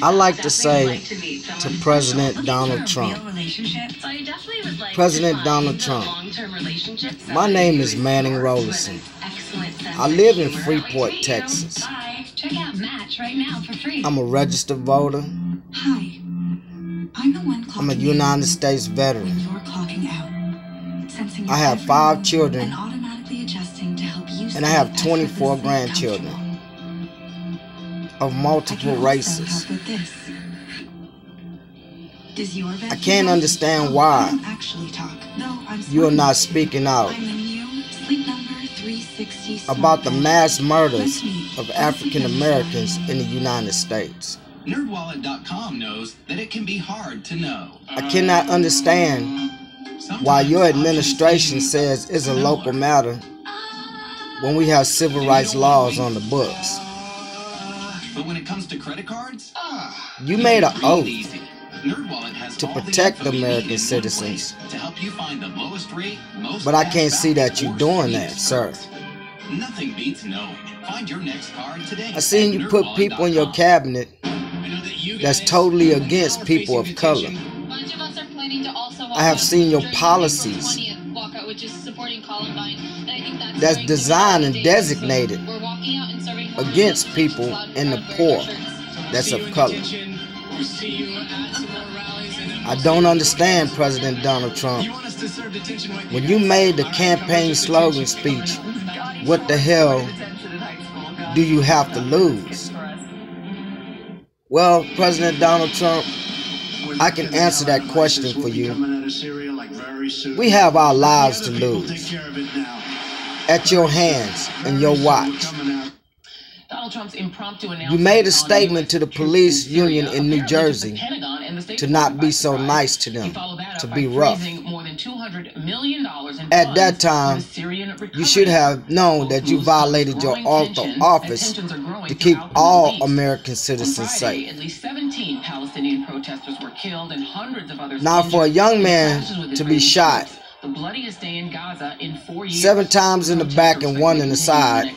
I like to say to President Donald Trump, President Donald Trump, my name is Manning Rollerson. I live in Freeport, Texas. I'm a registered voter. I'm a United States veteran. I have 5 children, and I have 24 grandchildren of multiple races. I can't understand why you are not speaking out about the mass murders of African Americans in the United States. NerdWallet.com knows that it can be hard to know. I cannot understand why your administration says it's a local matter when we have civil rights laws on the books. But when it comes to credit cards, you made an oath to to protect American citizens, to help you find the lowest rate, most but I can't see that you're doing that, sir. Nothing beats knowing. Find your next card today. I seen you put people in your cabinet that's totally against people of color. I have seen your policies that's designed and designated against people and the poor that's of color. I don't understand, President Donald Trump. When you made the campaign slogan speech, what the hell do you have to lose? Well, President Donald Trump, I can answer that question for you. We have our lives to lose at your hands and your watch. You made a statement to the police union in New Jersey to not be so nice to them, to be rough. At that time, you should have known that you violated your oath of office to keep all American citizens safe. Now, for a young man to be shot 7 times in the back and 1 in the side,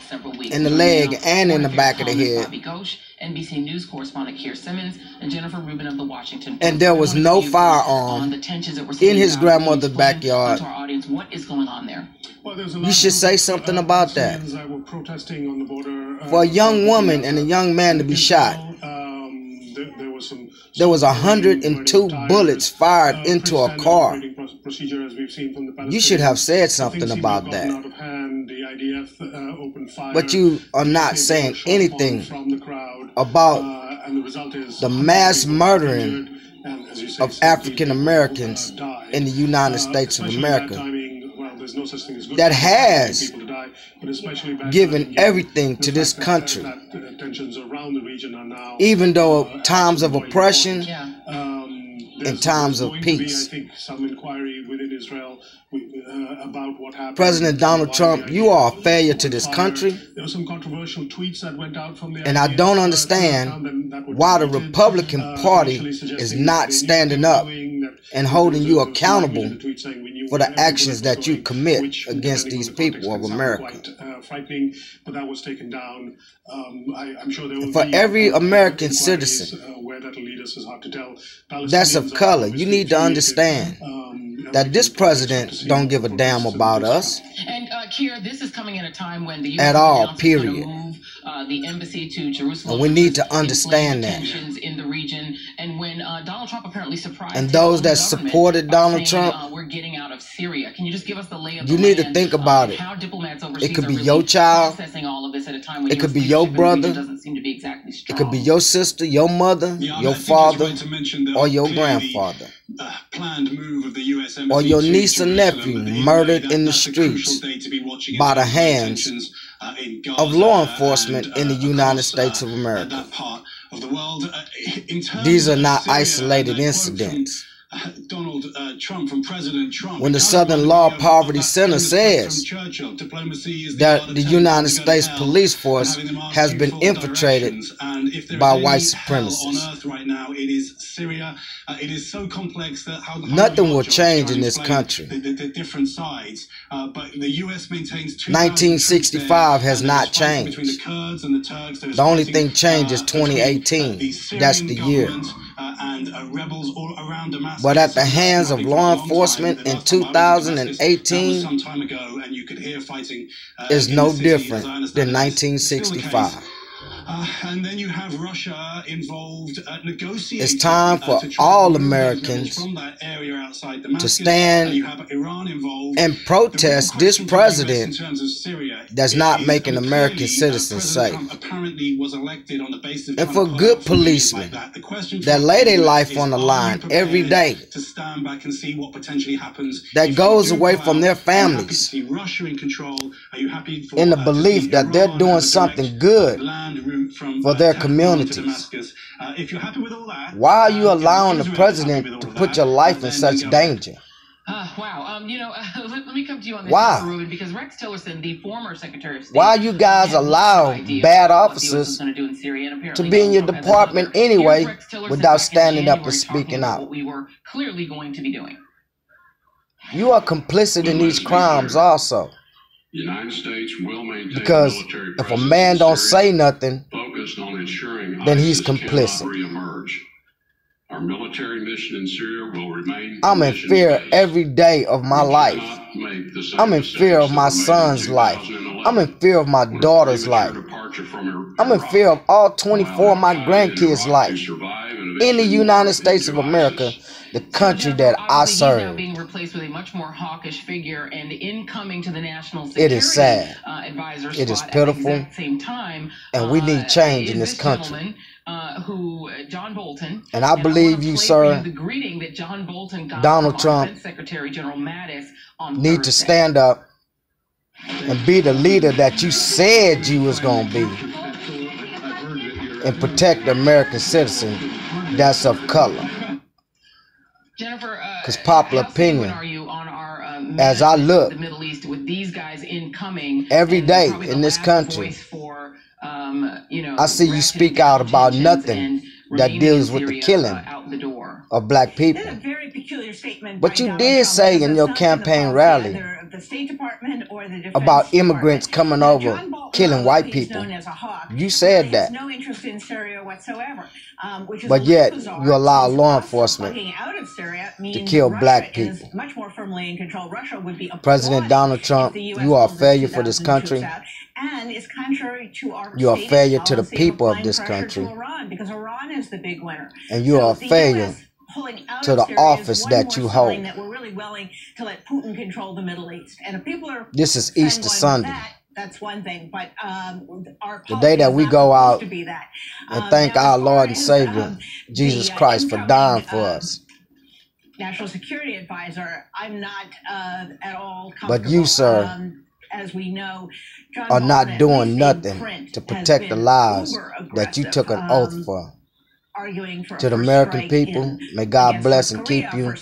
in the leg and in the back of the head, NBC News correspondent Keir Simmons and Jennifer Rubin of the Washington Post. And there was no firearm in his grandmother's backyard. What is going on there? You should say something about that. For a young woman and a young man to be shot, there was 102 bullets fired into a car. You should have said something about that. But you are not saying anything about the mass murdering of African Americans in the United States of America that has given everything to this country. Even though times of oppression and times of peace. President Donald Trump, you are a failure to this country. And I don't understand why the Republican Party is not standing up and holding you accountable for the actions that you commit against these people of America. For every American citizen that's of color, you need to understand that this president don't give a damn about us. And Keir, this is coming at a time when the at all, period. Move the embassy to Jerusalem. And we need to understand that. In the region, and when Donald Trump apparently surprised and those that supported Donald Trump, we're getting out of Syria. Can you just give us the lay of the you need land, to think about it. How diplomats overseas it could be are really your child. Processing all of this at a time when it could be your brother. Doesn't seem to be exactly strong. It could be your sister, your mother, your father, or your grandfather. Planned move of the US Embassy or your niece or nephew murdered in the streets by the hands of law enforcement in the United States of America. These are not isolated incidents. Donald Trump, from President Trump. When the Southern Law Poverty Center says that the United States police force has been infiltrated by white supremacists. Right now, it is Syria. It is so complex that nothing will change in this country. The different sides, but the U.S. maintains 1965 has not changed. The only thing changed is 2018. That's the year. But at the hands of law enforcement in 2018 is no different than 1965. And then you have Russia involved negotiating. It's time for all Americans to stand and protest this president that's not making American citizens safe. And for good policemen that lay their life on the line every day, that goes away from their families in the belief that they're doing something good for their communities. Why are you allowing the president to put your life in such danger? Wow. Let me come to you on this, Why? Ruben, because Rex Tillerson, the former Secretary of State, why you guys allow bad officers to be in your department anyway without standing up and speaking out? What we were clearly going to be doing. You are complicit in these crimes also. The United States will maintain because if a man don't say nothing, focused on ensuring then he's complicit. Our military mission in Syria will remain. I'm in fear every day of my life. I'm in fear of my son's life. I'm in fear of my daughter's life. I'm in fear of all 24 of my grandkids' life. In the United States of America, the country that I serve. Being replaced with a much more hawkish figure and incoming to the national security it is sad. Advisor it is spot pitiful. At the same time, and we need change in this country. John Bolton, and I believe you, sir, the greeting that John Bolton got Donald Trump, Secretary General Mattis on need to stand up and be the leader that you said you was going to be and protect the American citizen that's of color. Jennifer, because popular opinion, are you on our, as I look, the Middle East with these guys incoming every day in this country, I see you speak out about nothing that deals with the killing of black people. Very peculiar statement but you did say in your campaign rally about immigrants coming over killing white people. You said that. No interest in Syria whatsoever. But yet you allow law enforcement to kill black people. Much more firmly in control. Russia would be President Donald Trump, you are a failure for this country. And is contrary to our you are a failure to the people of this country. Iran, because Iran is the big winner. And you are a failure to the office that you hold. That we're really willing to let Putin control the Middle East. And if people are this is Easter Sunday. That's one thing, but the day that we go out and thank our Lord and Savior, Jesus Christ, for dying for us. National Security Advisor, I'm not at all comfortable. But you, sir, as we know, are not doing nothing to protect the lives that you took an oath for. To the American people, may God bless and keep you,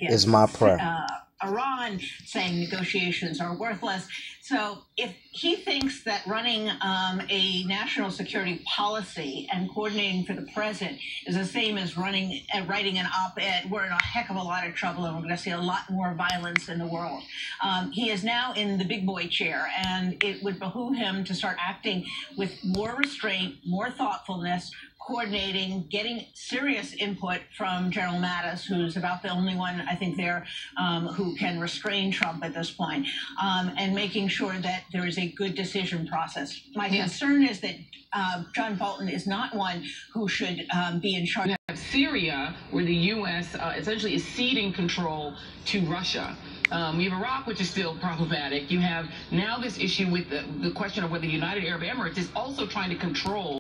is my prayer. Iran saying negotiations are worthless. So if he thinks that running a national security policy and coordinating for the president is the same as writing an op-ed, we're in a heck of a lot of trouble and we're going to see a lot more violence in the world. He is now in the big boy chair, and it would behoove him to start acting with more restraint, more thoughtfulness, coordinating, getting serious input from General Mattis, who's about the only one, I think, there who can restrain Trump at this point, and making sure that there is a good decision process. My concern is that John Bolton is not one who should be in charge. You have Syria, where the U.S. Essentially is ceding control to Russia. We have Iraq, which is still problematic. You have now this issue with the question of whether the United Arab Emirates is also trying to control